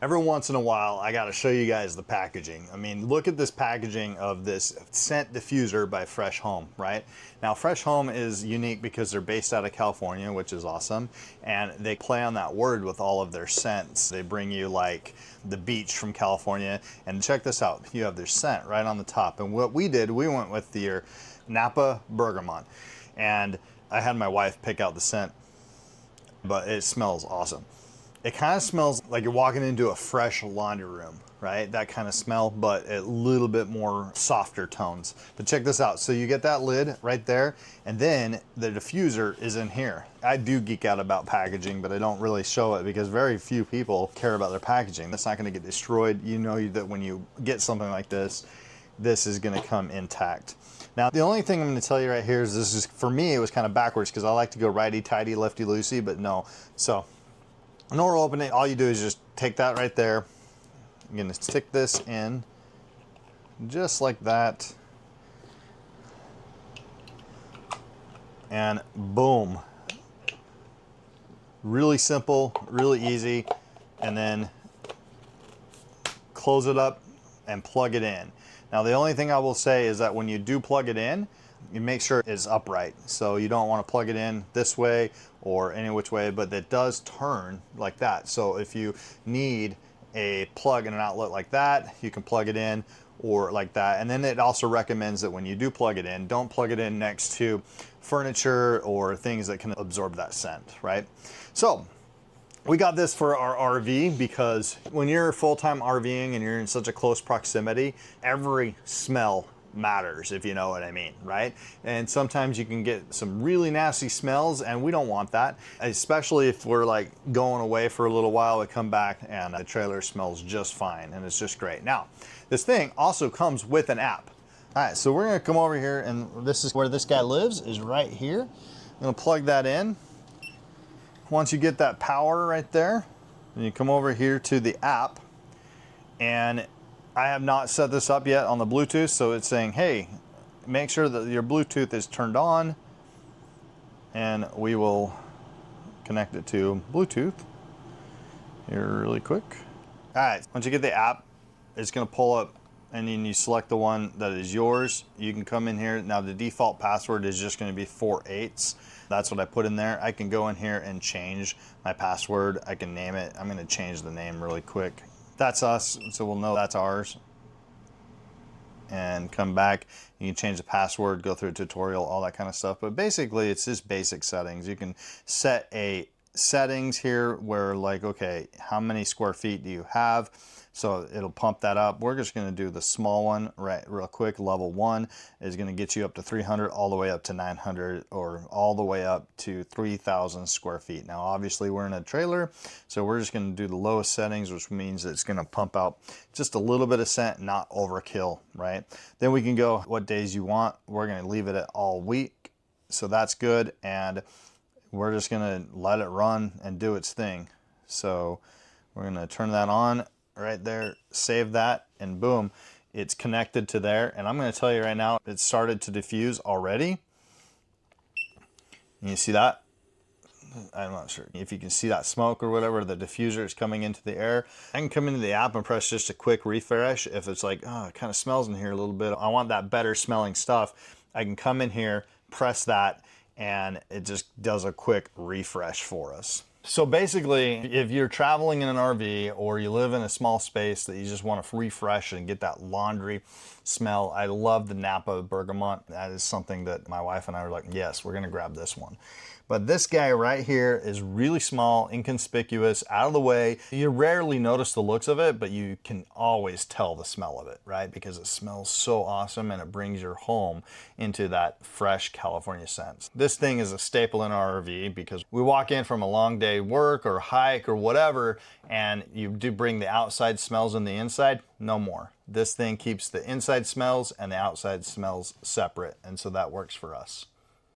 Every once in a while, I got to show you guys the packaging. I mean, look at this packaging of this scent diffuser by Fresh Home, right? Now, Fresh Home is unique because they're based out of California, which is awesome. And they play on that word with all of their scents. They bring you like the beach from California. And check this out. You have their scent right on the top. And what we did, we went with the Napa Bergamot. And I had my wife pick out the scent, but it smells awesome. It kind of smells like you're walking into a fresh laundry room, right? That kind of smell, but a little bit more softer tones. But check this out. So you get that lid right there, and then the diffuser is in here. I do geek out about packaging, but I don't really show it because very few people care about their packaging. That's not going to get destroyed. You know that when you get something like this, this is going to come intact. Now, the only thing I'm going to tell you right here is this is, for me, it was kind of backwards because I like to go righty-tighty, lefty-loosey, but no. So, in order to open it, all you do is just take that right there. I'm going to stick this in just like that. And boom. Really simple, really easy. And then close it up and plug it in. Now, the only thing I will say is that when you do plug it in, you make sure it's upright. So you don't want to plug it in this way or any which way, but it does turn like that. So if you need a plug and an outlet like that, you can plug it in or like that. And then it also recommends that when you do plug it in, don't plug it in next to furniture or things that can absorb that scent, right? So we got this for our RV because when you're full-time RVing and you're in such a close proximity, every smell matters, if you know what I mean, right? And sometimes you can get some really nasty smells, and we don't want that, especially if we're like going away for a little while. We come back and the trailer smells just fine, and it's just great. Now, this thing also comes with an app. All right, so we're gonna come over here, and this is where this guy lives, is right here. I'm gonna plug that in. Once you get that power right there, then you come over here to the app, and I have not set this up yet on the Bluetooth, so it's saying, hey, make sure that your Bluetooth is turned on, and we will connect it to Bluetooth here really quick. All right, once you get the app, it's gonna pull up, and then you select the one that is yours. You can come in here. Now, the default password is just gonna be 4/8. That's what I put in there. I can go in here and change my password. I can name it. I'm gonna change the name really quick. That's us, so we'll know that's ours. And come back, you can change the password, go through a tutorial, all that kind of stuff. But basically, it's just basic settings. You can set a settings here where like, okay, how many square feet do you have? So it'll pump that up. We're just gonna do the small one right real quick. Level 1 is gonna get you up to 300, all the way up to 900, or all the way up to 3,000 square feet. Now, obviously we're in a trailer, so we're just gonna do the lowest settings, which means it's gonna pump out just a little bit of scent, not overkill, right? Then we can go what days you want. We're gonna leave it at all week, so that's good. And we're just gonna let it run and do its thing. So we're gonna turn that on right there, save that, and boom, it's connected to there. And I'm gonna tell you right now, it started to diffuse already. And you see that? I'm not sure if you can see that smoke or whatever. The diffuser is coming into the air. I can come into the app and press just a quick refresh. If it's like, oh, it kind of smells in here a little bit, I want that better smelling stuff, I can come in here, press that, and it just does a quick refresh for us. So basically, if you're traveling in an RV or you live in a small space that you just want to refresh and get that laundry smell, I love the Napa Bergamot. That is something that my wife and I were like, yes, we're going to grab this one. But this guy right here is really small, inconspicuous, out of the way. You rarely notice the looks of it, but you can always tell the smell of it, right? Because it smells so awesome and it brings your home into that fresh California scent. This thing is a staple in our RV because we walk in from a long day work or hike or whatever, and you do bring the outside smells in the inside, no more. This thing keeps the inside smells and the outside smells separate, and so that works for us.